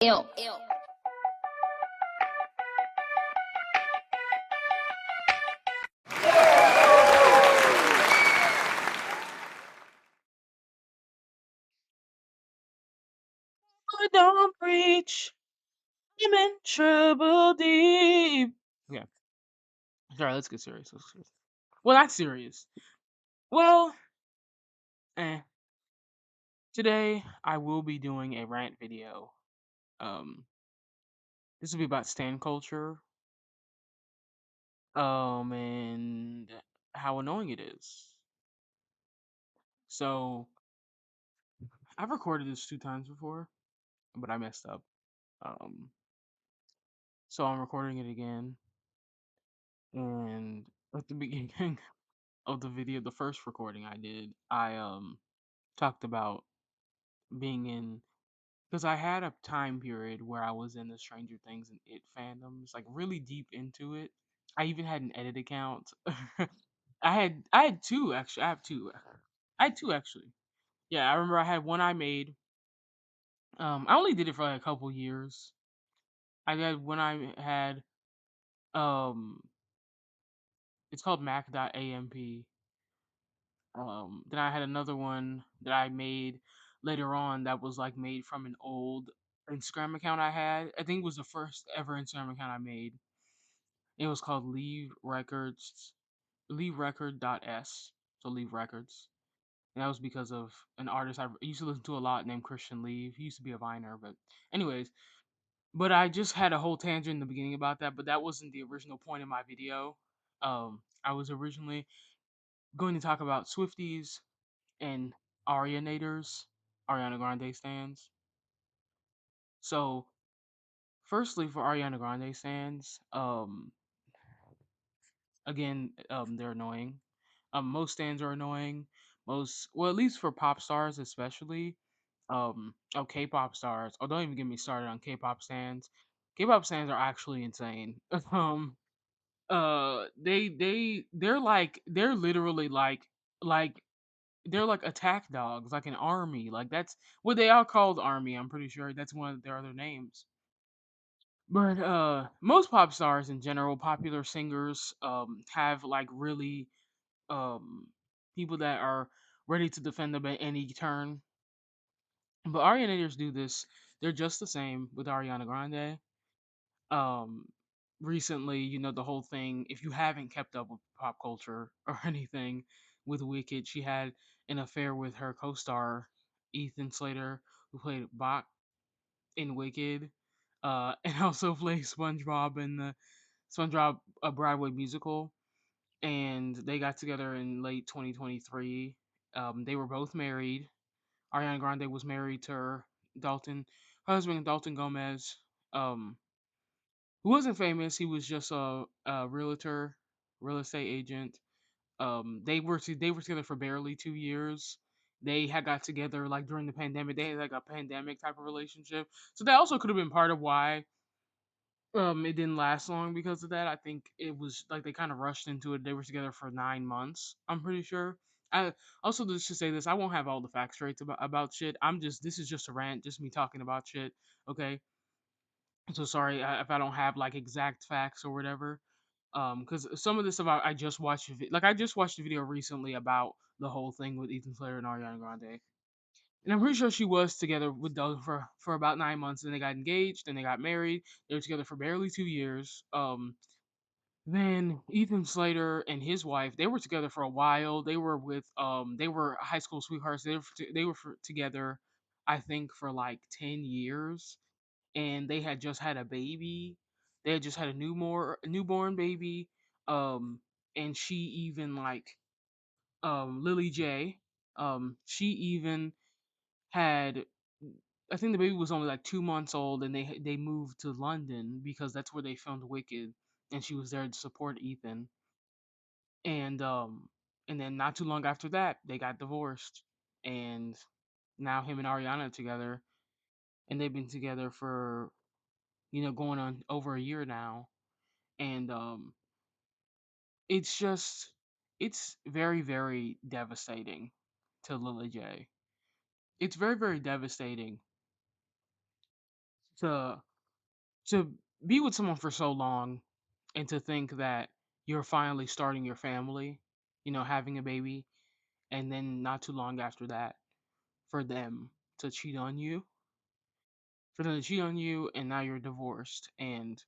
Ew. Oh, don't preach. I'm in trouble deep. Okay, sorry. Let's get serious. Let's get serious. Well, not serious. Well, eh. Today I will be doing a rant video. Um, this will be about stan culture. And how annoying it is. So I've recorded this 2 times before, but I messed up. Um, so I'm recording it again. And at the beginning of the video, the first recording I did, I talked about being in because I had a time period where I was in the Stranger Things and It fandoms, like really deep into it. I even had an edit account. I had two actually. I have two. I had two actually. Yeah, I remember I had one I made. I only did it for like a couple years. I had one I had. Um, it's called Mac.amp. Then I had another one that I made later on that was like made from an old Instagram account I had. I think it was the first ever Instagram account I made. It was called Leave Record S. So Leave Records. And that was because of an artist I used to listen to a lot named Christian Leave. He used to be a Viner, but anyways. But I just had a whole tangent in the beginning about that, but that wasn't the original point of my video. I was originally going to talk about Swifties and Arianators, Ariana Grande stands. So, firstly, for Ariana Grande stands, again, they're annoying. Most stands are annoying. Well, at least for pop stars, especially. K-pop stars. Oh, don't even get me started on K-pop stands. K-pop stands are actually insane. They're literally like they're like attack dogs, like an army. Like that's what they are called, army. I'm pretty sure that's one of their other names. But most pop stars in general, popular singers, have like really um people that are ready to defend them at any turn. But Arianators do this. They're just the same with Ariana Grande. Um, Recently, the whole thing. If you haven't kept up with pop culture or anything, with Wicked, she had an affair with her co-star Ethan Slater, who played Bach in Wicked, and also played SpongeBob in the SpongeBob Broadway musical. And they got together in late 2023. They were both married. Ariana Grande was married to Dalton, her husband Dalton Gomez. Um, who wasn't famous. He was just a realtor, real estate agent. They were together for barely 2 years. They had got together like during the pandemic. They had like a pandemic type of relationship. So that also could have been part of why it didn't last long because of that. I think it was like they kind of rushed into it. They were together for 9 months. I'm pretty sure. I also just to say this, I won't have all the facts straight about shit. This is just a rant, just me talking about shit. Okay, so sorry if I don't have like exact facts or whatever. Because some of this stuff I just watched, like I just watched a video recently about the whole thing with Ethan Slater and Ariana Grande, and I'm pretty sure she was together with Doug for about 9 months. Then they got engaged, then they got married. They were together for barely 2 years. Then Ethan Slater and his wife, they were together for a while. They were high school sweethearts. Together, I think, for like 10 years, and they had just had a baby. They had just had a newborn baby. Um, and she even like Lily J. She even had. I think the baby was only like 2 months old, and they moved to London because that's where they filmed Wicked, and she was there to support Ethan. And and then not too long after that, they got divorced, and now him and Ariana are together, and they've been together for going on over a year now. And it's just it's very, very devastating to Lily J. It's very, very devastating to to be with someone for so long and to think that you're finally starting your family, having a baby, and then not too long after that, for them to cheat on you, and now you're divorced. And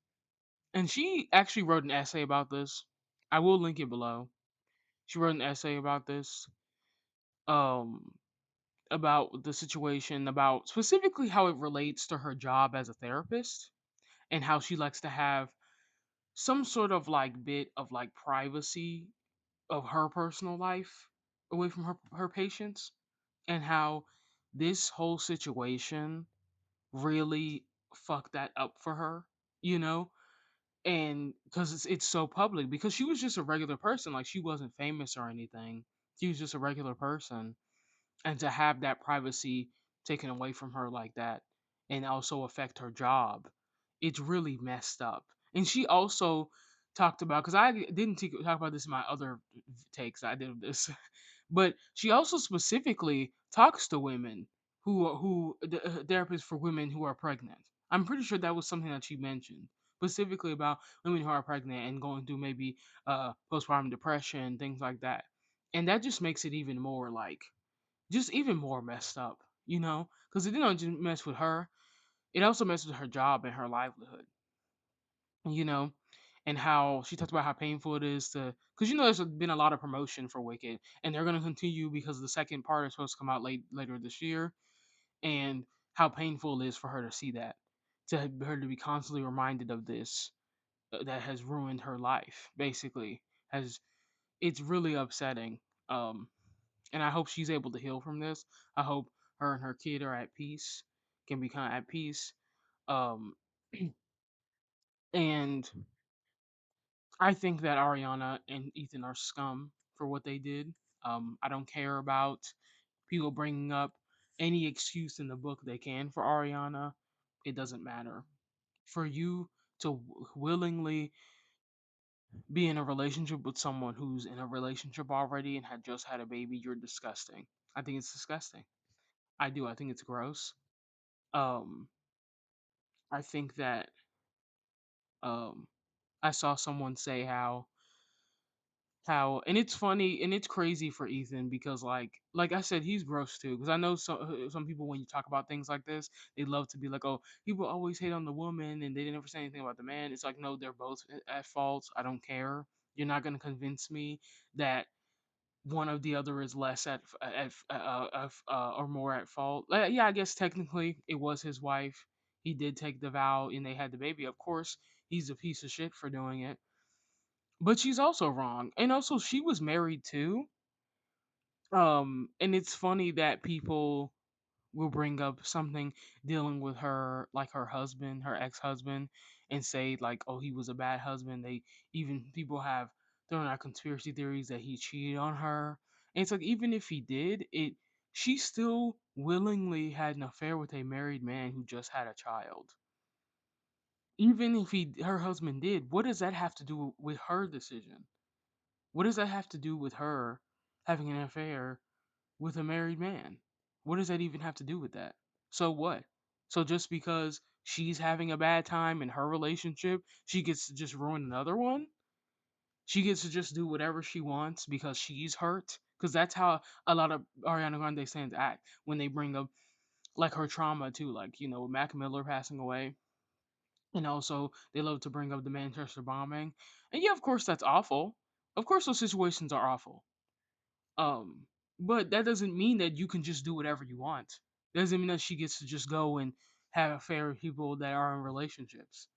she actually wrote an essay about this. I will link it below. She wrote an essay about this, um, about the situation, about specifically how it relates to her job as a therapist, and how she likes to have some sort of like bit of like privacy of her personal life away from her patients, and how this whole situation really fucked that up for her, you know? And because it's so public, because she was just a regular person, like she wasn't famous or anything. She was just a regular person, and to have that privacy taken away from her like that, and also affect her job, it's really messed up. And she also talked about, because I didn't talk about this in my other takes I did of this, but she also specifically talks to women who therapists for women who are pregnant. I'm pretty sure that was something that she mentioned specifically about women who are pregnant and going through maybe postpartum depression, things like that. And that just makes it even more like, just even more messed up, because it didn't just mess with her, it also messed with her job and her livelihood, you know, and how she talked about how painful it is to, because there's been a lot of promotion for Wicked, and they're going to continue because the second part is supposed to come out later this year, and how painful it is for her to see that, her to be constantly reminded of this, that has ruined her life, basically, has it's really upsetting. And I hope she's able to heal from this. I hope her and her kid are at peace, can be kind of at peace. Um, and I think that Ariana and Ethan are scum for what they did. I don't care about people bringing up any excuse in the book they can for Ariana. It doesn't matter. For you to willingly be in a relationship with someone who's in a relationship already and had just had a baby, you're disgusting. I think it's disgusting. I do. I think it's gross. Um, I think that um, I saw someone say how, and it's funny and it's crazy for Ethan, because like I said, he's gross too, because I know some people, when you talk about things like this, they love to be like, oh, people always hate on the woman and they didn't ever say anything about the man. It's like, no, they're both at fault. I don't care. You're not going to convince me that one of the other is less or more at fault. Yeah, I guess technically it was his wife. He did take the vow and they had the baby. Of course, he's a piece of shit for doing it. But she's also wrong. And also, she was married too. And it's funny that people will bring up something dealing with her, like her husband, her ex-husband, and say like, oh, he was a bad husband. They even people have thrown out conspiracy theories that he cheated on her. And it's like, even if he did, she still willingly had an affair with a married man who just had a child. Even if her husband did, what does that have to do with her decision? What does that have to do with her having an affair with a married man? What does that even have to do with that? So what? So just because she's having a bad time in her relationship, she gets to just ruin another one? She gets to just do whatever she wants because she's hurt? Because that's how a lot of Ariana Grande fans act when they bring up like her trauma too, like, Mac Miller passing away. And also, they love to bring up the Manchester bombing. And yeah, of course, that's awful. Of course, those situations are awful. Um, but that doesn't mean that you can just do whatever you want. Doesn't mean that she gets to just go and have affair with people that are in relationships.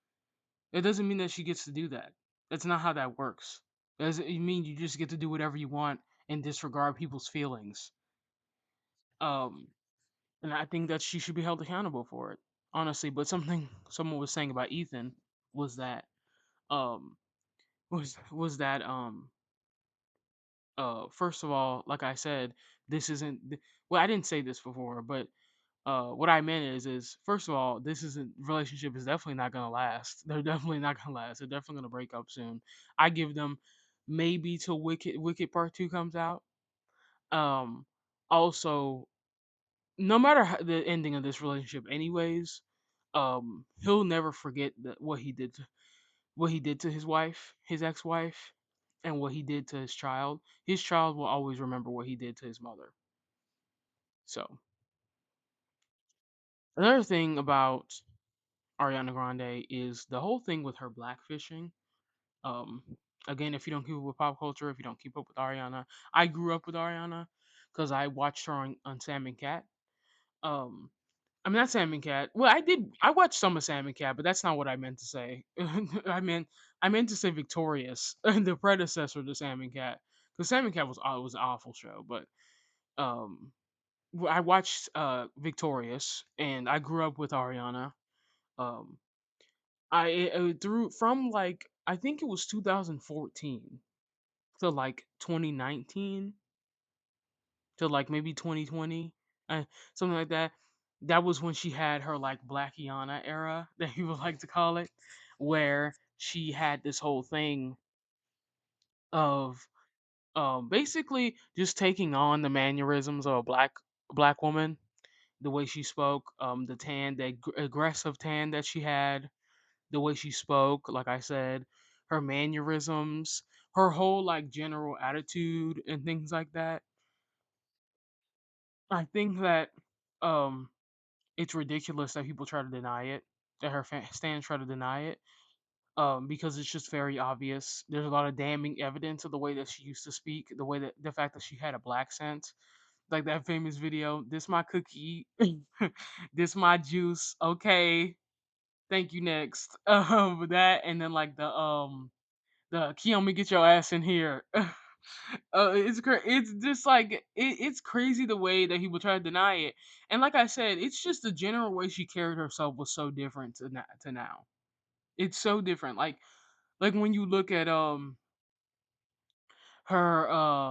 It doesn't mean that she gets to do that. That's not how that works. It doesn't mean you just get to do whatever you want and disregard people's feelings. Um, and I think that she should be held accountable for it, honestly. But something someone was saying about Ethan was that um was that first of all, like I said, this isn't well, I didn't say this before, but what I meant is first of all, this isn't relationship is definitely not gonna last. They're definitely not gonna last. They're definitely gonna break up soon. I give them maybe till Wicked Part 2 comes out. Um Also, no matter how, the ending of this relationship anyways, he'll never forget what he did to his wife, his ex-wife, and what he did to his child. His child will always remember what he did to his mother. So another thing about Ariana Grande is the whole thing with her blackfishing. Um, Again, if you don't keep up with pop culture, if you don't keep up with Ariana, I grew up with Ariana because I watched her on Sam and Cat. Um, I mean, not Sam and Cat. Well, I did. I watched some of Sam and Cat, but that's not what I meant to say. I meant to say Victorious, the predecessor to Sam and Cat, because Sam and Cat was an awful show. But um, I watched Victorious, and I grew up with Ariana. Um, I through from like I think it was 2014 to like 2019 to like maybe 2020, something like that. That was when she had her like Blackiana era that he would like to call it, where she had this whole thing of basically just taking on the mannerisms of a black woman, the way she spoke, the tan, the aggressive tan that she had, the way she spoke, like I said, her mannerisms, her whole like general attitude and things like that. I think that um it's ridiculous that people try to deny it, that her stands try to deny it, because it's just very obvious. There's a lot of damning evidence of the way that she used to speak, the way that the fact that she had a black scent, like that famous video. This my cookie, this my juice. Okay, thank you. Next, that and then like the Kiyomi, get your ass in here. It's just like it's crazy the way that he would try to deny it, and like I said, it's just the general way she carried herself was so different to now. It's so different. Like when you look at her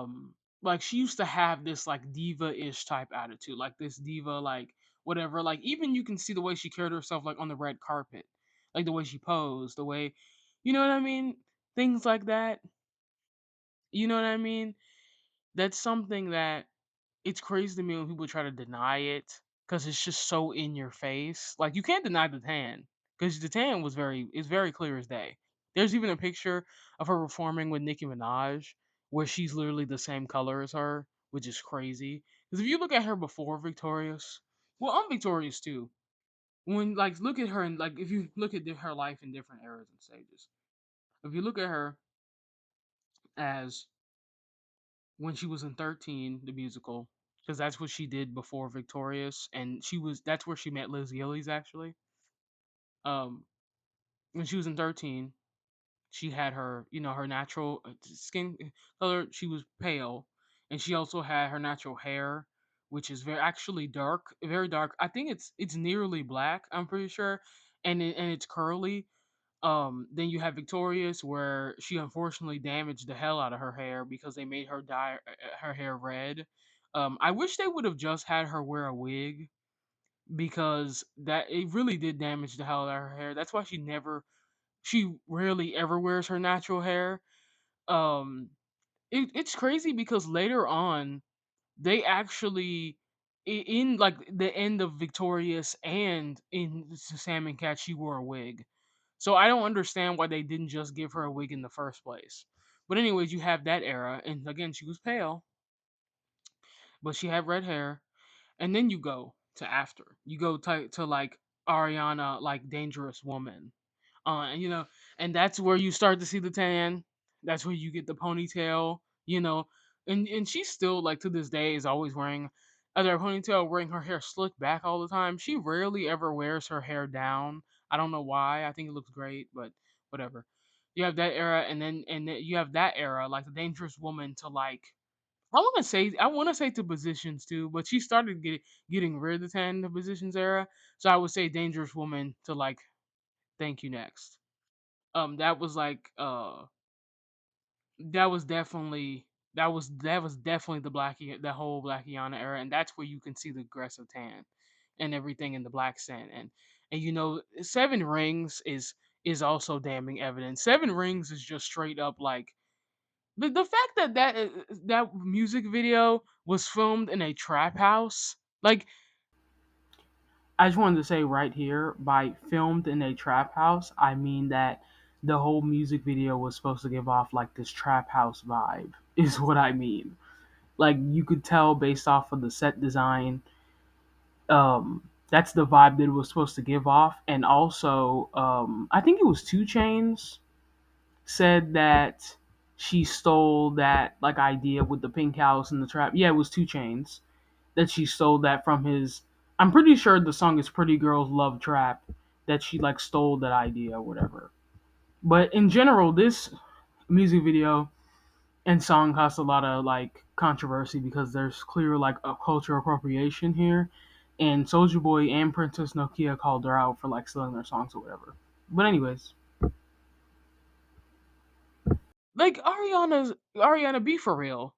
like she used to have this like diva-ish type attitude, like this diva like whatever. Like even you can see the way she carried herself like on the red carpet, like the way she posed, the way, you know what I mean, things like that. You know what I mean? That's something that it's crazy to me when people try to deny it because it's just so in your face. Like you can't deny the tan because the tan was very clear as day. There's even a picture of her performing with Nicki Minaj where she's literally the same color as her, which is crazy. Because if you look at her before Victorious, well, I'm Victorious too. When like look at her and like if you look at her life in different eras and stages, if you look at her as when she was in 13, the musical, because that's what she did before Victorious, and that's where she met Liz Gillies actually. Um, when she was in 13, she had her, her natural skin color. She was pale, and she also had her natural hair, which is very actually dark, very dark. I think it's nearly black. I'm pretty sure, and it's curly. Then you have Victorious, where she unfortunately damaged the hell out of her hair because they made her dye her hair red. I wish they would have just had her wear a wig because that it really did damage the hell out of her hair. That's why she rarely ever wears her natural hair. Um, it's crazy because later on they actually in like the end of Victorious and in Sam and Cat, she wore a wig. So I don't understand why they didn't just give her a wig in the first place. But anyways, you have that era, and again, she was pale, but she had red hair. And then you go to after. You go to like Ariana, like Dangerous Woman, and and that's where you start to see the tan. That's where you get the ponytail, and she's still like to this day is always wearing either a ponytail or wearing her hair slicked back all the time. She rarely ever wears her hair down. I don't know why. I think it looks great, but whatever. You have that era, and then you have that era, like the Dangerous Woman, to like I want to say to positions too, but she started getting rid of the tan in the positions era. So I would say Dangerous Woman to like Thank You Next. That was like that was definitely that was definitely the whole Blackiana era, and that's where you can see the aggressive tan and everything in the black scent, and Seven Rings is also damning evidence. Seven Rings is just straight up like the fact that that music video was filmed in a trap house, like I just wanted to say right here, by filmed in a trap house, I mean that the whole music video was supposed to give off like this trap house vibe, is what I mean. Like you could tell based off of the set design, that's the vibe that it was supposed to give off. And also, I think it was Two Chains said that she stole that like idea with the pink house and the trap. Yeah, it was Two Chains that she stole that from his. I'm pretty sure the song is "Pretty Girls Love Trap," that she like stole that idea or whatever. But in general, this music video and song caused a lot of like controversy because there's clear like a cultural appropriation here, and Soldier Boy and Princess Nokia called her out for like stealing their songs or whatever. But anyways, like Ariana, be for real.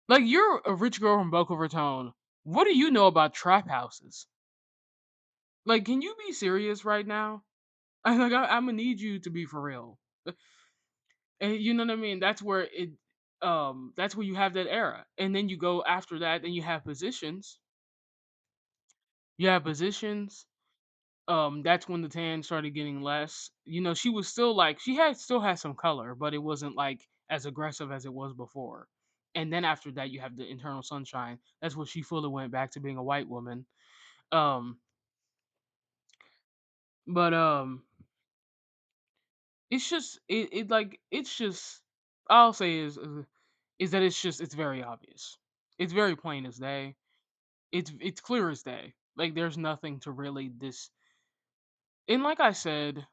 Like you're a rich girl from Boca Raton. What do you know about trap houses? Like, can you be serious right now? I'm gonna need you to be for real. And you know what I mean? That's where you have that era. And then you go after that, and you have positions. You have positions. That's when the tan started getting less. You know, she was still like still had some color, but it wasn't like as aggressive as it was before. And then after that you have the internal sunshine. That's where she fully went back to being a white woman. Um but it's just it like it's just I'll say is that it's very obvious. It's very plain as day. It's clear as day. Like there's nothing to really this. And like I said,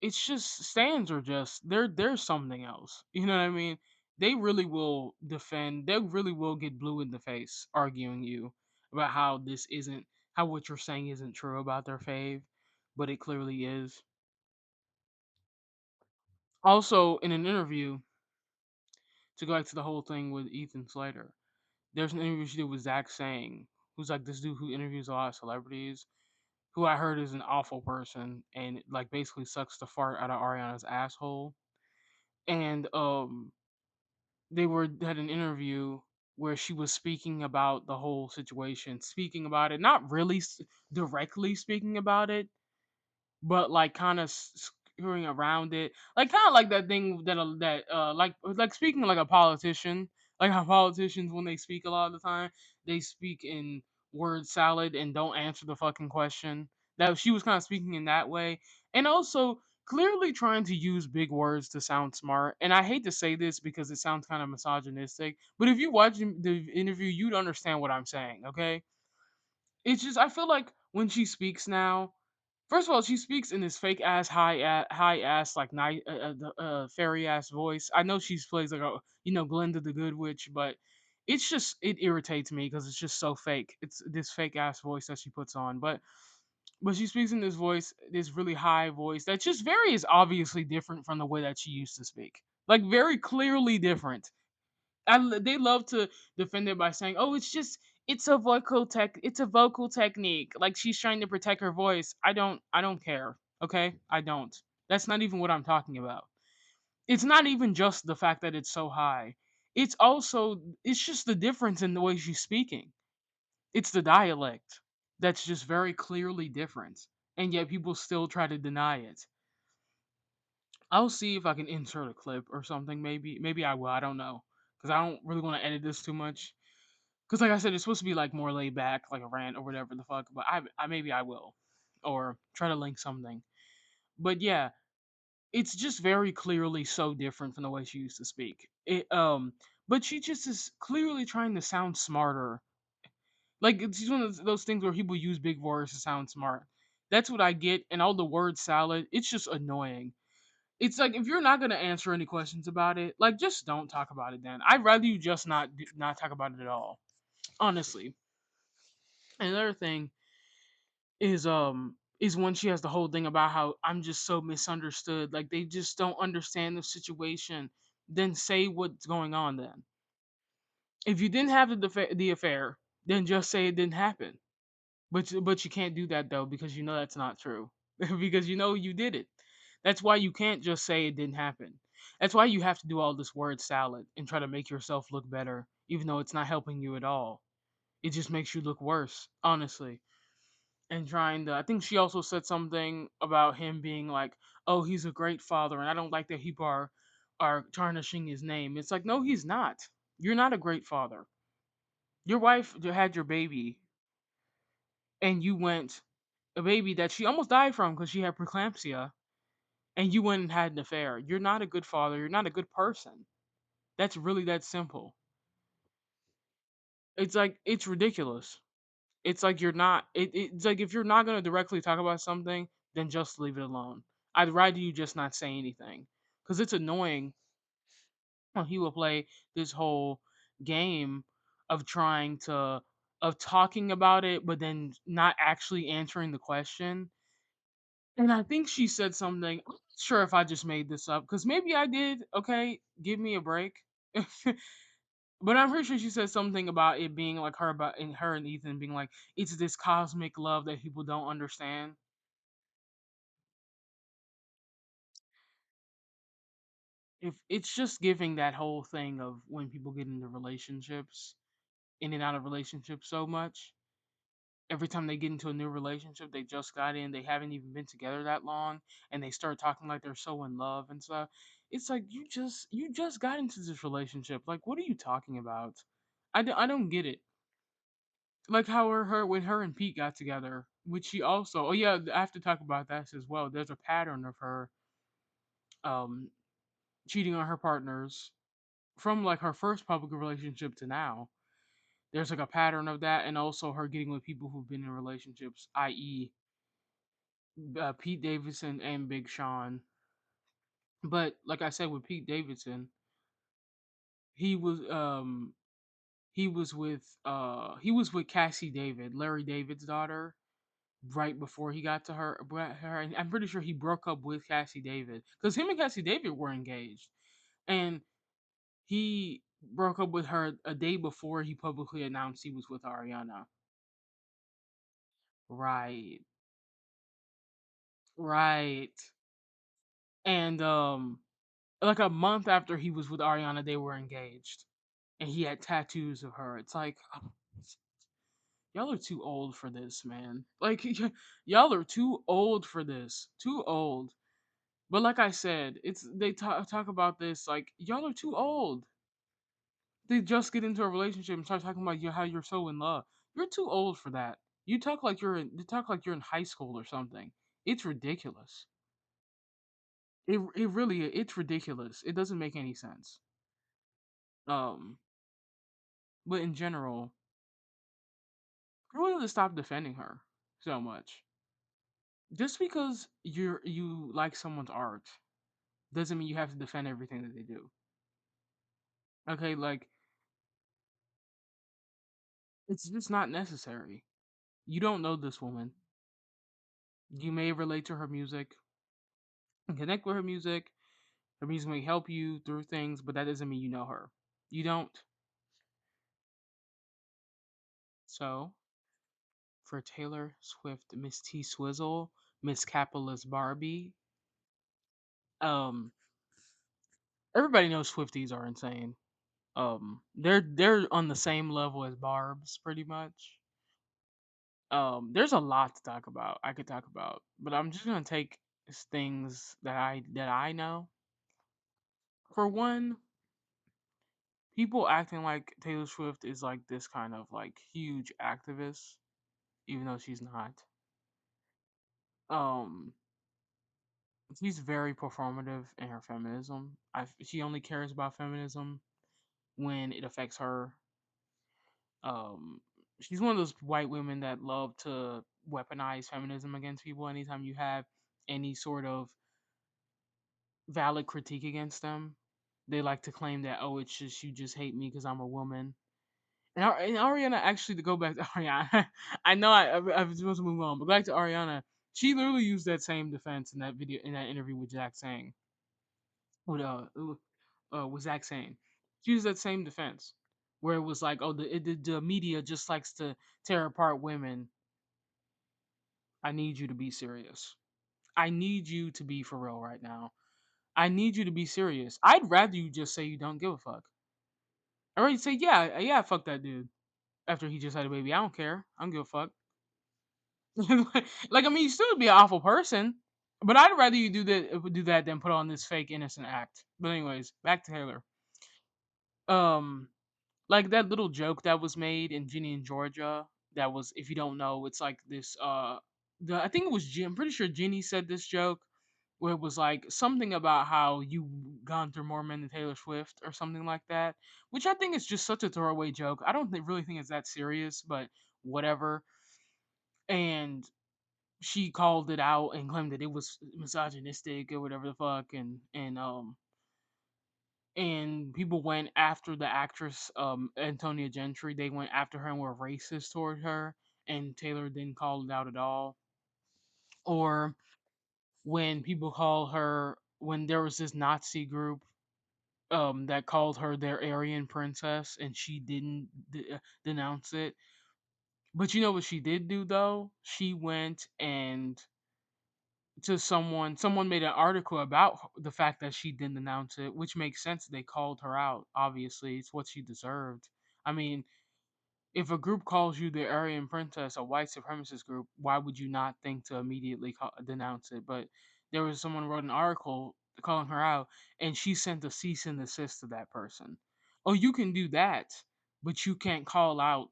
it's just stands are just there's something else. You know what I mean? They really will defend. They really will get blue in the face arguing you about how this isn't how what you're saying isn't true about their fave, but it clearly is. Also, in an interview, to go back to the whole thing with Ethan Slater, there's an interview she did with Zach Sang, who's like this dude who interviews a lot of celebrities, who I heard is an awful person and like basically sucks the fart out of Ariana's asshole. And they were had an interview where she was speaking about the whole situation, speaking about it, not really directly speaking about it, but like kind of skewing around it, like kind of like that thing that like speaking like a politician, like how politicians when they speak a lot of the time they speak in word salad and don't answer the fucking question. That she was kind of speaking in that way, and also clearly trying to use big words to sound smart. And I hate to say this because it sounds kind of misogynistic, but if you watch the interview, you'd understand what I'm saying. Okay, it's just I feel like when she speaks now, first of all, she speaks in this fake ass high ass like night fairy ass voice. I know she plays like a Glinda the Good Witch, but it's just it irritates me because it's just so fake. It's this fake ass voice that she puts on, but she speaks in this voice, this really high voice that's just very is obviously different from the way that she used to speak. Like very clearly different. They love to defend it by saying, "Oh, it's a vocal technique. Like she's trying to protect her voice." I don't care. Okay, I don't. That's not even what I'm talking about. It's not even just the fact that it's so high. It's just the difference in the way she's speaking. It's the dialect that's just very clearly different, and yet people still try to deny it. I'll see if I can insert a clip or something. Maybe I will. I don't know because I don't really want to edit this too much. Because like I said, it's supposed to be like more laid back, like a rant or whatever the fuck. But I maybe I will, or try to link something. But yeah, it's just very clearly so different from the way she used to speak. But she just is clearly trying to sound smarter. Like it's one of those things where people use big words to sound smart. That's what I get, and all the word salad. It's just annoying. It's like if you're not gonna answer any questions about it, like just don't talk about it. Then I'd rather you just not talk about it at all. Honestly. Another thing is when she has the whole thing about how I'm just so misunderstood. Like they just don't understand the situation. Then say what's going on. Then if you didn't have the affair, then just say it didn't happen. But you can't do that though because you know that's not true because you know you did it. That's why you can't just say it didn't happen. That's why you have to do all this word salad and try to make yourself look better, even though it's not helping you at all. It just makes you look worse, honestly. And trying to, I think she also said something about him being like, "Oh, he's a great father," and I don't like that people are tarnishing his name. It's like, no, he's not. You're not a great father. Your wife had your baby, and you went a baby that she almost died from because she had preeclampsia, and you went and had an affair. You're not a good father. You're not a good person. That's really that simple. It's like it's ridiculous. It's like you're not. It's like if you're not gonna directly talk about something, then just leave it alone. I'd rather you just not say anything, because it's annoying when he will play this whole game of trying to of talking about it, but then not actually answering the question. And I think she said something. I'm not sure if I just made this up, because maybe I did. Okay, give me a break. But I'm pretty sure she said something about it being like her about and her and Ethan being like it's this cosmic love that people don't understand. If it's just giving that whole thing of when people get into relationships, in and out of relationships so much. Every time they get into a new relationship, they just got in, they haven't even been together that long, and they start talking like they're so in love and stuff. It's like you just got into this relationship. Like, what are you talking about? I don't get it. Like how her when her and Pete got together, which she also, oh yeah, I have to talk about that as well. There's a pattern of her um cheating on her partners from like her first public relationship to now. There's like a pattern of that, and also her getting with people who've been in relationships, i.e., Pete Davidson and Big Sean. But like I said, with Pete Davidson, he was um he was with Cassie David, Larry David's daughter, right before he got to her. And I'm pretty sure he broke up with Cassie David because him and Cassie David were engaged, and he broke up with her a day before he publicly announced he was with Ariana. Right, right. And like a month after he was with Ariana, they were engaged, and he had tattoos of her. It's like, oh, y'all are too old for this, man. Like, y'all are too old for this. Too old. But like I said, it's they talk about this like y'all are too old. They just get into a relationship and start talking about how you're so in love. You're too old for that. You talk like you're in high school or something. It's ridiculous. It really it's ridiculous. It doesn't make any sense. Um, but in general, I wanted to stop defending her so much. Just because you like someone's art doesn't mean you have to defend everything that they do. Okay, like it's just not necessary. You don't know this woman. You may relate to her music and connect with her music. Her music may help you through things, but that doesn't mean you know her. You don't. So, for Taylor Swift, Miss T Swizzle, Miss Capitalist Barbie, um, everybody knows Swifties are insane. They're on the same level as Barb's pretty much. There's a lot to talk about. I could talk about, but I'm just gonna take things that I know. For one, people acting like Taylor Swift is like this kind of like huge activist, even though she's not. Um, she's very performative in her feminism. She only cares about feminism when it affects her. Um, she's one of those white women that love to weaponize feminism against people. Anytime you have any sort of valid critique against them, they like to claim that, oh, it's just you just hate me because I'm a woman. And Ariana, actually, to go back to Ariana, I know I was supposed to move on, but back to Ariana, she literally used that same defense in that video, in that interview with Jack saying, with Zach saying, she used that same defense where it was like, oh, the media just likes to tear apart women. I need you to be serious. I need you to be for real right now. I need you to be serious. I'd rather you just say you don't give a fuck. I already say, yeah, yeah, fuck that dude. after he just had a baby. I don't care. I don't give a fuck. Like I mean, you still be an awful person, but I'd rather you do that than put on this fake innocent act. But anyways, back to Taylor. Um, like that little joke that was made in Ginny in Georgia. That was, if you don't know, it's like this. I think it was I'm pretty sure Ginny said this joke where it was like something about how you gone through more men than Taylor Swift or something like that, which I think is just such a throwaway joke. I don't really think it's that serious, but whatever. And she called it out and claimed that it was misogynistic or whatever the fuck, and people went after the actress Antonia Gentry. They went after her and were racist toward her, and Taylor didn't call it out at all. Or when people call her, when there was this Nazi group that called her their Aryan princess, and she didn't denounce it. But you know what she did do though? She went and to someone made an article about the fact that she didn't announce it, which makes sense. They called her out. Obviously, it's what she deserved. I mean, if a group calls you the Aryan Princess, a white supremacist group, why would you not think to immediately denounce it? But there was someone wrote an article calling her out, and she sent a cease and desist to that person. Oh, you can do that, but you can't call out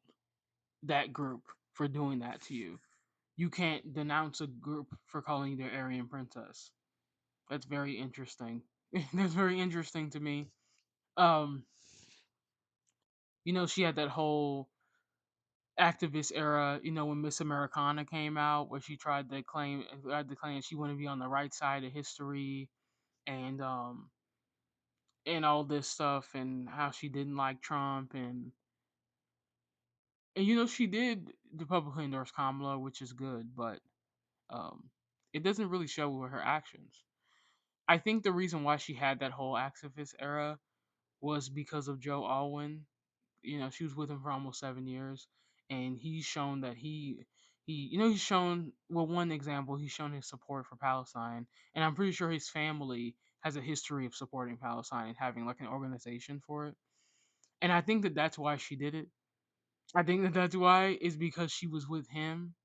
that group for doing that to you. You can't denounce a group for calling you their Aryan Princess. That's very interesting. That's very interesting to me. Um, she had that whole activist era, when Miss Americana came out, where she tried to claim she wanted to be on the right side of history, and and all this stuff, and how she didn't like Trump, and she did publicly endorse Kamala, which is good, but um, it doesn't really show with her actions. I think the reason why she had that whole activist era was because of Joe Alwyn. She was with him for almost 7 years, and he's shown that he's shown, well, one example, he's shown his support for Palestine, and I'm pretty sure his family has a history of supporting Palestine and having like an organization for it. And I think that that's why she did it. I think that that's why is because she was with him,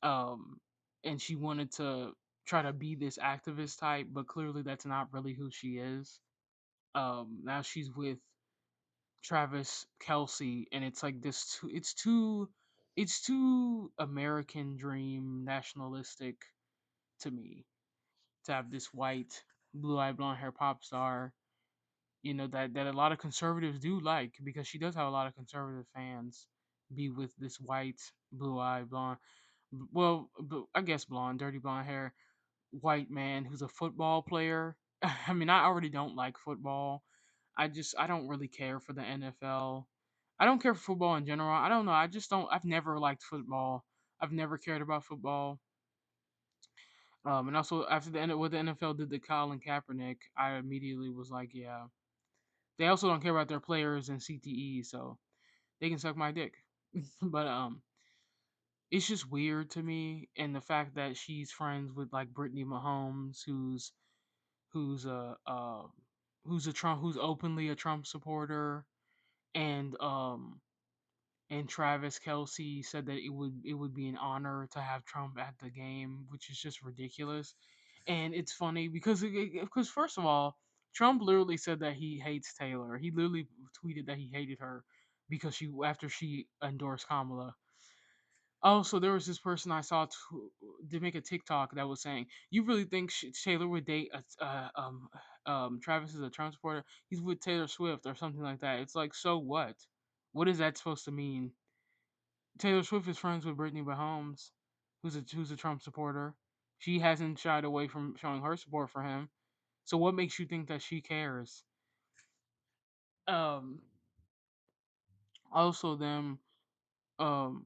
um, and she wanted to try to be this activist type, but clearly that's not really who she is. Now she's with Travis Kelsey, and it's like this. It's too American dream nationalistic to me to have this white, blue-eyed, blonde hair pop star. That a lot of conservatives do like, because she does have a lot of conservative fans. Be with this white, blue-eyed, blonde, well, I guess blonde, dirty blonde hair white man who's a football player. I mean, I already don't like football. I don't really care for the NFL. I don't care for football in general. I don't know. I just don't. I've never liked football. I've never cared about football. And also after what the NFL did to Colin Kaepernick, I immediately was like, yeah. They also don't care about their players and CTE, so they can suck my dick. But it's just weird to me, and the fact that she's friends with like Brittany Mahomes, who's a who's openly a Trump supporter, and Travis Kelsey said that it would be an honor to have Trump at the game, which is just ridiculous. And it's funny because first of all, Trump literally said that he hates Taylor. He literally tweeted that he hated her because after she endorsed Kamala. Oh, so there was this person I saw to make a TikTok that was saying, "You really think Taylor would date Travis is a Trump supporter? He's with Taylor Swift or something like that." It's like, so what? What is that supposed to mean? Taylor Swift is friends with Brittany Mahomes, who's a Trump supporter. She hasn't shied away from showing her support for him. So what makes you think that she cares? Um, Also them um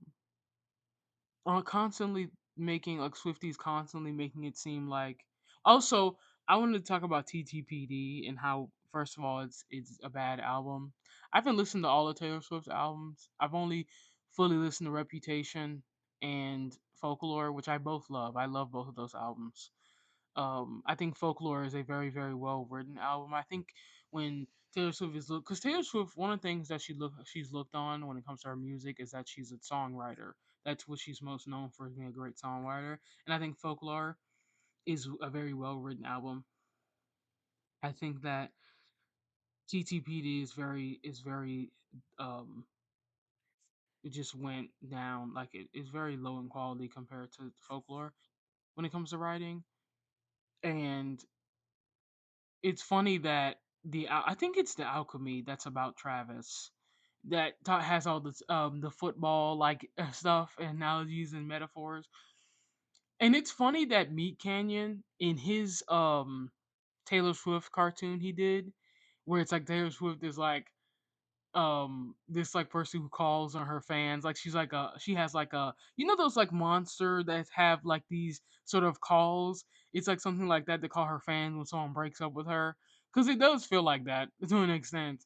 constantly making like Swifties constantly making it seem like. Also, I wanted to talk about TTPD and how, first of all, it's a bad album. I haven't listened to all of Taylor Swift's albums. I've only fully listened to Reputation and Folklore, which I both love. I love both of those albums. I think Folklore is a very, very well written album. I think when Taylor Swift is look because Taylor Swift. One of the things that she's looked on when it comes to her music is that she's a songwriter. That's what she's most known for, is being a great songwriter. And I think Folklore is a very well written album. I think that TTPD is very um it just went down, like it's very low in quality compared to Folklore when it comes to writing. And it's funny that I think it's the Alchemy that's about Travis that has all this the football like stuff and analogies and metaphors. And it's funny that Meat Canyon in his Taylor Swift cartoon he did, where it's like Taylor Swift is like this like person who calls on her fans, like she has like a, you know, those like monster that have like these sort of calls. It's like something like that to call her fans when someone breaks up with her, because it does feel like that to an extent.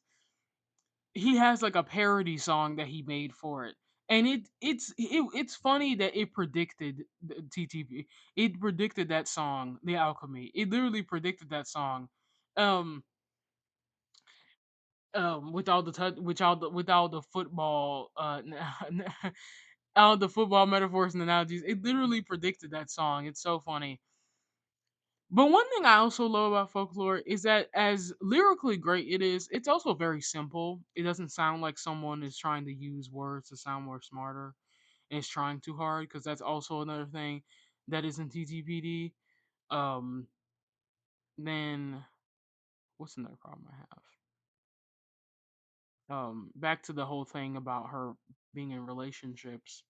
He has like a parody song that he made for it, and it's funny that it predicted the TTP. It predicted that song, The Alchemy. It literally predicted that song. um with all the with all the football all the football metaphors and analogies, it literally predicted that song. It's so funny. But one thing I also love about Folklore is that as lyrically great it is, it's also very simple. It doesn't sound like someone is trying to use words to sound more smarter and is trying too hard, because that's also another thing that is in TTPD. Um, then what's another problem I have? Back to the whole thing about her being in relationships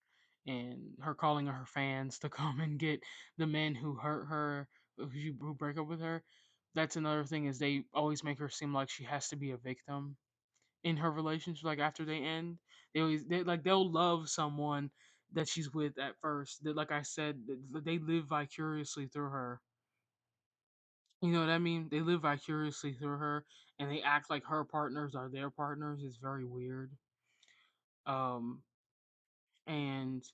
and her calling her fans to come and get the men who hurt her, who break up with her. That's another thing, is they always make her seem like she has to be a victim in her relationship. Like after they end, they'll love someone that she's with at first, that, like I said, they live vicariously through her. You know what I mean? They live vicariously through her, and they act like her partners are their partners. It's very weird. Um, and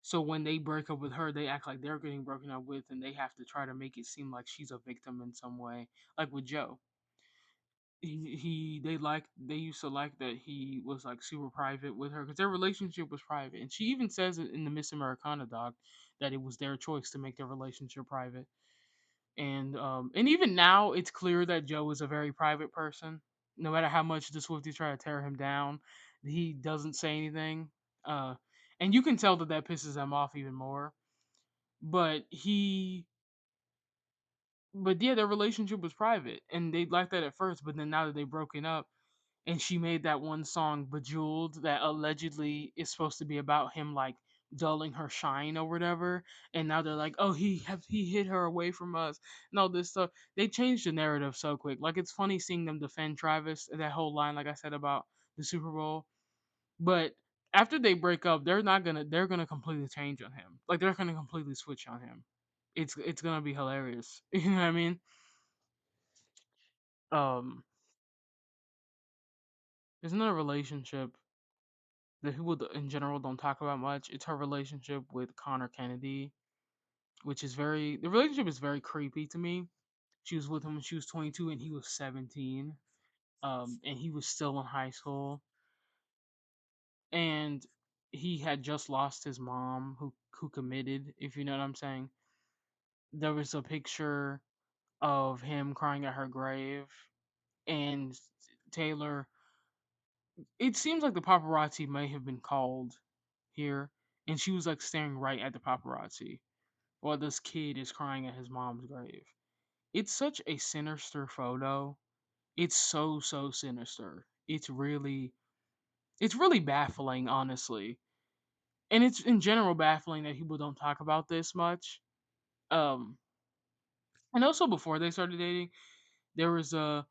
so when they break up with her, they act like they're getting broken up with, and they have to try to make it seem like she's a victim in some way. Like with Joe, they used to like that he was like super private with her, because their relationship was private, and she even says it in the Miss Americana doc that it was their choice to make their relationship private. And even now, it's clear that Joe is a very private person. No matter how much the Swifties try to tear him down, he doesn't say anything. Uh, and you can tell that that pisses him off even more. But but yeah, their relationship was private, and they liked that at first. But then now that they've broken up, and she made that one song Bejeweled that allegedly is supposed to be about him like dulling her shine or whatever, and now they're like, oh, he hid her away from us and all this stuff. They changed the narrative so quick. Like, it's funny seeing them defend Travis, that whole line like I said about the Super Bowl. But after they break up, they're gonna completely change on him. Like, they're gonna completely switch on him. It's gonna be hilarious. You know what I mean? um there's another relationship that people in general don't talk about much. It's her relationship with Connor Kennedy, which is the relationship is very creepy to me. She was with him when she was 22 and he was 17. And he was still in high school, and he had just lost his mom, who committed, if you know what I'm saying. There was a picture of him crying at her grave, and Taylor, it seems like the paparazzi may have been called here, and she was like staring right at the paparazzi while this kid is crying at his mom's grave. It's such a sinister photo. It's so sinister. It's really baffling, honestly. And it's in general baffling that people don't talk about this much. Um and also, before they started dating, there was a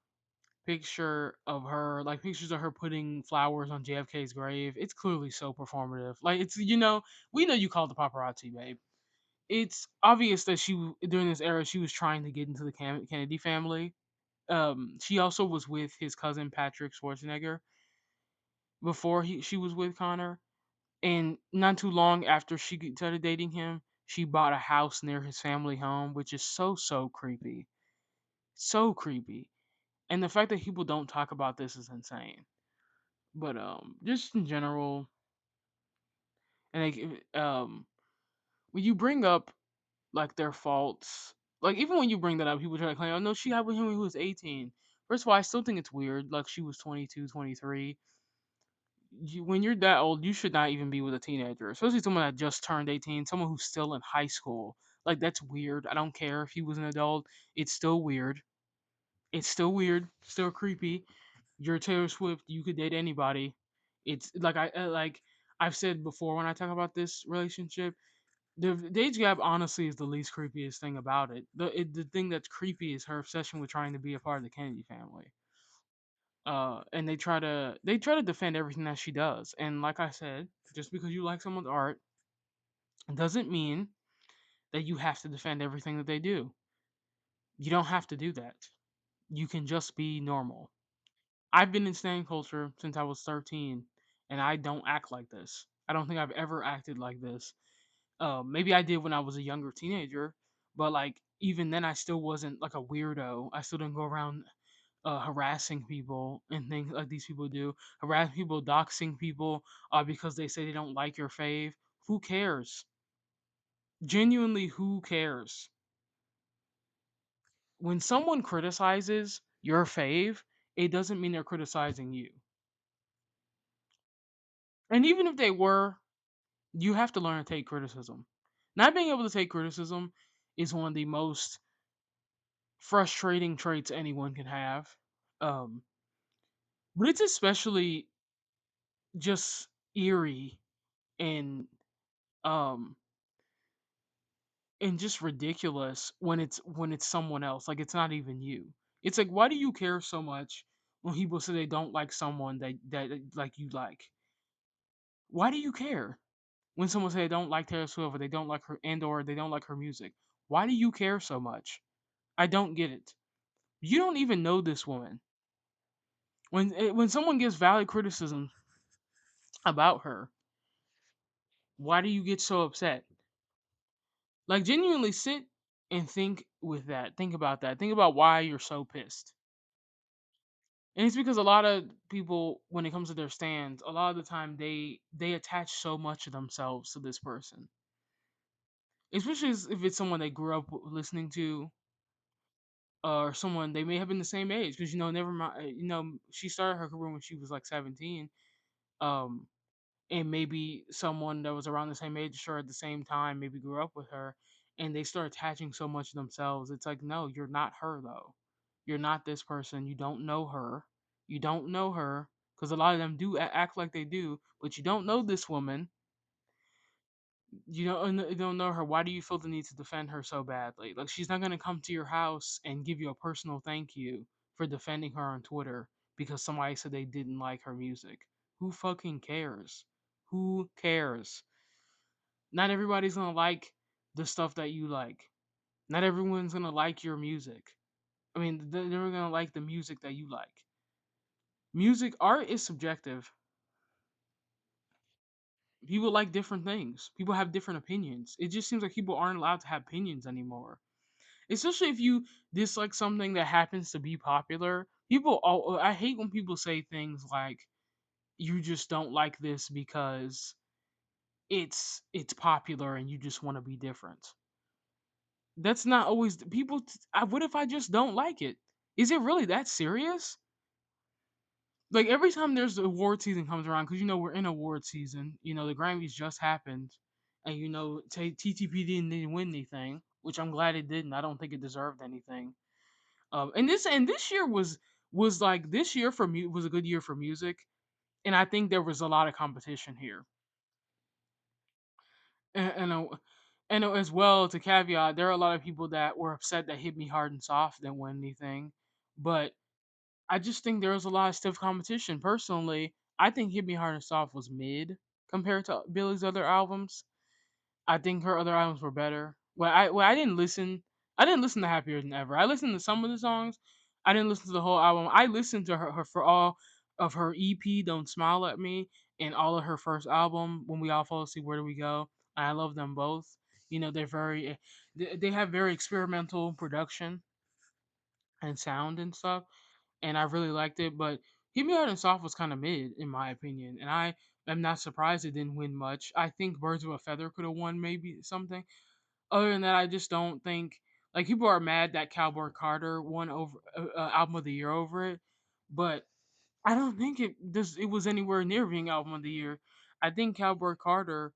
picture of her, like pictures of her putting flowers on JFK's grave. It's clearly so performative. Like, it's, we know you called the paparazzi, babe. It's obvious that during this era, she was trying to get into the Kennedy family. She also was with his cousin Patrick Schwarzenegger before she was with Connor, and not too long after she started dating him, she bought a house near his family home, which is so creepy, so creepy. And the fact that people don't talk about this is insane. But just in general, and like when you bring up like their faults, like even when you bring that up, people try to claim, oh no, she had with him when he was 18. First of all, I still think it's weird. Like she was 22, 23. When you're that old, you should not even be with a teenager, especially someone that just turned 18, someone who's still in high school. Like that's weird. I don't care if he was an adult. It's still weird. It's still weird. Still creepy. You're Taylor Swift. You could date anybody. It's like like I've said before when I talk about this relationship. The age gap honestly is the least creepiest thing about it. The thing that's creepy is her obsession with trying to be a part of the Kennedy family. And they try to defend everything that she does. And like I said, just because you like someone's art doesn't mean that you have to defend everything that they do. You don't have to do that. You can just be normal. I've been in stan culture since I was 13, and I don't act like this. I don't think I've ever acted like this. Maybe I did when I was a younger teenager, but like even then, I still wasn't like a weirdo. I still didn't go around harassing people and things like these people do. Harassing people, doxing people because they say they don't like your fave. Who cares? Genuinely, who cares? When someone criticizes your fave, it doesn't mean they're criticizing you. And even if they were, you have to learn to take criticism. Not being able to take criticism is one of the most frustrating traits anyone can have. Um, but it's especially just eerie and um and just ridiculous when it's someone else. Like it's not even you. It's like why do you care so much when people say they don't like someone that like you like? Why do you care when someone say they don't like Taylor Swift or they don't like her and or they don't like her music? Why do you care so much? I don't get it. You don't even know this woman. When someone gives valid criticism about her, why do you get so upset? Like genuinely sit and think with that. Think about that. Think about why you're so pissed. And it's because a lot of people, when it comes to their stands, a lot of the time they attach so much of themselves to this person, especially if it's someone they grew up listening to, or someone they may have been the same age. Because never mind. She started her career when she was like 17. Um, and maybe someone that was around the same age as her at the same time maybe grew up with her, and they start attaching so much of themselves. It's like, no, you're not her though. You're not this person. You don't know her. You don't know her because a lot of them do act like they do, but you don't know this woman. You don't know her. Why do you feel the need to defend her so badly? Like she's not gonna come to your house and give you a personal thank you for defending her on Twitter because somebody said they didn't like her music. Who fucking cares? Who cares? Not everybody's gonna like the stuff that you like. Not everyone's gonna like your music. I mean, they're gonna like the music that you like. Music, art is subjective. People like different things. People have different opinions. It just seems like people aren't allowed to have opinions anymore. Especially if you dislike something that happens to be popular. I hate when people say things like, you just don't like this because it's popular and you just want to be different. That's not always what if I just don't like it? Is it really that serious? Like every time there's the award season comes around, because we're in award season. The Grammys just happened, and TTP didn't win anything, which I'm glad it didn't. I don't think it deserved anything. And this year was like this year was a good year for music, and I think there was a lot of competition here. And as well, to caveat, there are a lot of people that were upset that Hit Me Hard and Soft didn't win anything, but I just think there was a lot of stiff competition. Personally, I think Hit Me Hard and Soft was mid compared to Billy's other albums. I think her other albums were better. I didn't listen. I didn't listen to Happier Than Ever. I listened to some of the songs. I didn't listen to the whole album. I listened to her for all of her EP, Don't Smile at Me, and all of her first album, When We All Fall Asleep, Where Do We Go? I love them both. They're they have very experimental production and sound and stuff. and I really liked it. But Hit Me Hard and Soft was kind of mid in my opinion, and I am not surprised it didn't win much. I think Birds of a Feather could have won maybe something. Other than that, I just don't think like people are mad that Cowboy Carter won over album of the year over it, but I don't think it was anywhere near being album of the year. I think Cowboy Carter.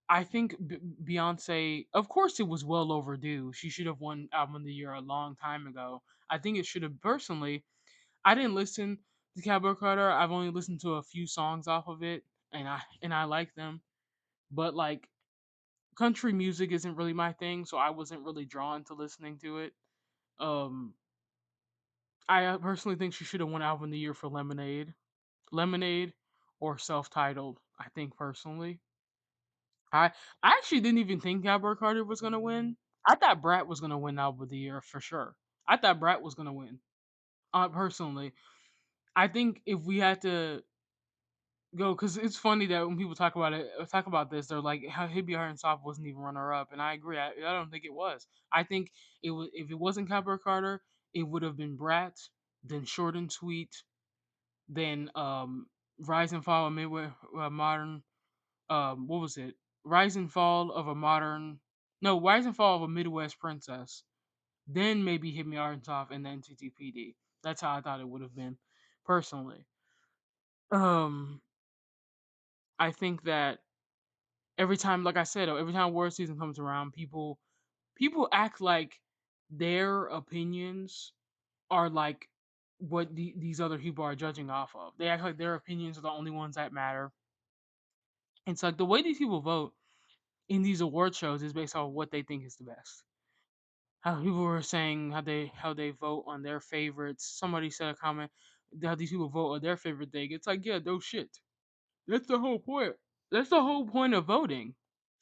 I think Beyonce. Of course, it was well overdue. She should have won album of the year a long time ago. I think it should have. Personally, I didn't listen to Cowboy Carter. I've only listened to a few songs off of it, and I like them. But like country music isn't really my thing, so I wasn't really drawn to listening to it. Um, I personally think she should have won album of the year for Lemonade, or self-titled. I think personally, I I actually didn't even think Cowboy Carter was gonna win. I thought Brat was gonna win album of the year for sure. I thought Brat was gonna win. Personally, I think if we had to go, because it's funny that when people talk about this, they're like, "How Hibby Heart and Soft wasn't even runner up," and I agree. I don't think it was. I think it was if it wasn't Cowboy Carter, it would have been Brat, then Short and Sweet, then Rise and Fall of Midway Modern. What was it? Rise and Fall of a Modern. No, Rise and Fall of a Midwest Princess. Then maybe Hit Me Hard and Soft, and then TTPD. That's how I thought it would have been, personally. Um, I think that every time, like I said, every time award season comes around, people act like their opinions are like what these other people are judging off of. They act like their opinions are the only ones that matter. It's like the way these people vote in these award shows is based on what they think is the best. How people were saying how they vote on their favorites. Somebody said a comment how these people vote on their favorite thing. It's like, yeah, no shit. That's the whole point. That's the whole point of voting.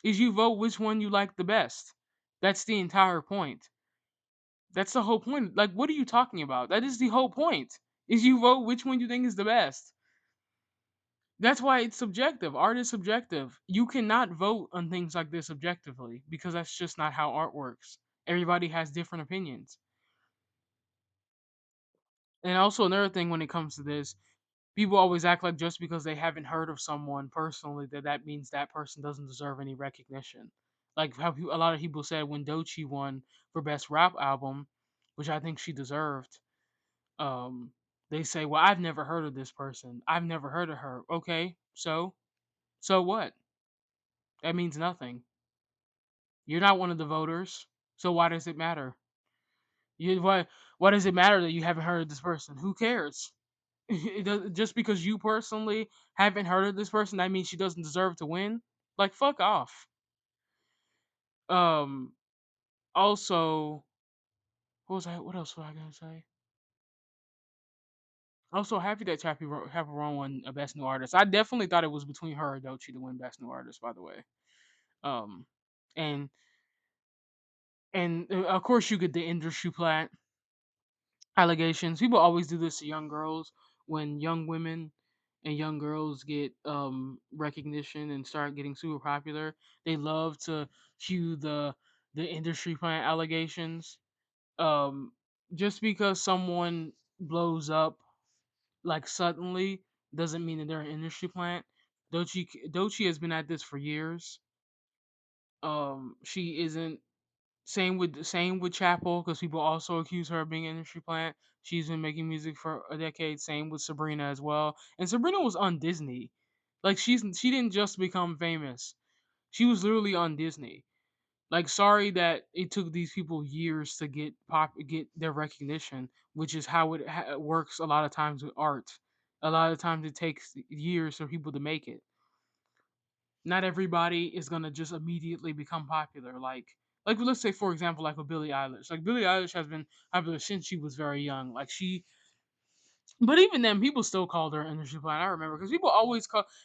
Is you vote which one you like the best. That's the entire point. That's the whole point. Like, what are you talking about? That is the whole point. Is you vote which one you think is the best. That's why it's subjective. Art is subjective. You cannot vote on things like this objectively because that's just not how art works. Everybody has different opinions. And also another thing when it comes to this, people always act like just because they haven't heard of someone personally that means that person doesn't deserve any recognition. Like how a lot of people said when Doechii won for best rap album, which I think she deserved. Um, they say, "Well, I've never heard of this person. I've never heard of her." Okay, so what? That means nothing. You're not one of the voters, so why does it matter? Why does it matter that you haven't heard of this person? Who cares? Just because you personally haven't heard of this person, that means she doesn't deserve to win. Like, fuck off. Um. Also, what was I? What else was I gonna say? I'm so happy that Chappie Ron won a Best New Artist. I definitely thought it was between her and Doechii to win Best New Artist. By the way, um, and of course you get the industry plant allegations. People always do this to young girls when young women and young girls get recognition and start getting super popular. They love to cue the industry plant allegations. Um, just because someone blows up like suddenly doesn't mean that they're an industry plant. Doechii has been at this for years. She isn't. Same with Chapel because people also accuse her of being an industry plant. She's been making music for a decade. Same with Sabrina as well. And Sabrina was on Disney. Like she didn't just become famous. She was literally on Disney. Like sorry that it took these people years to get their recognition, which is how it works a lot of times with art. A lot of times it takes years for people to make it. Not everybody is gonna just immediately become popular. Like let's say for example, like with Billie Eilish. Like Billie Eilish has been popular since she was very young. But even then, people still called her industry plant. I remember because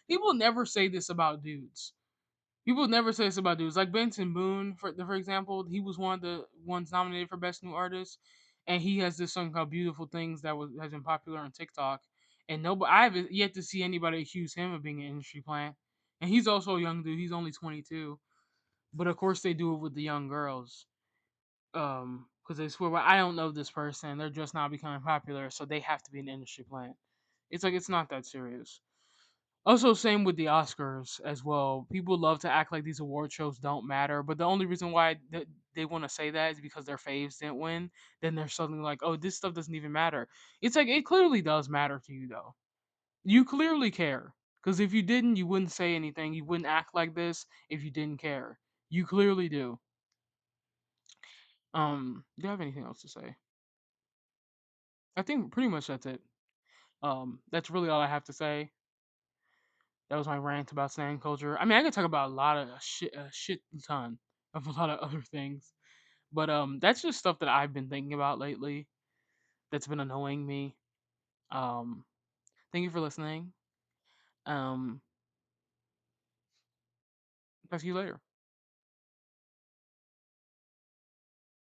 people never say this about dudes. People never say this about dudes. Like Benson Boone, for example, he was one of the ones nominated for Best New Artist, and he has this song called "Beautiful Things" that has been popular on TikTok. And nobody, I have yet to see anybody accuse him of being an industry plant. And he's also a young dude. He's only 22. But of course, they do it with the young girls. because they swear, well, I don't know this person. They're just now becoming popular, so they have to be an industry plant. It's like it's not that serious. Also, same with the Oscars as well. People love to act like these award shows don't matter, but the only reason why they want to say that is because their faves didn't win. Then they're suddenly like, "Oh, this stuff doesn't even matter." It's like it clearly does matter to you, though. You clearly care, because if you didn't, you wouldn't say anything. You wouldn't act like this if you didn't care. You clearly do. Do you have anything else to say? I think pretty much that's it. That's really all I have to say. That was my rant about slang culture. I mean, I could talk about a lot of a shit ton of a lot of other things, but that's just stuff that I've been thinking about lately. That's been annoying me. Um, thank you for listening. Um, talk to you later.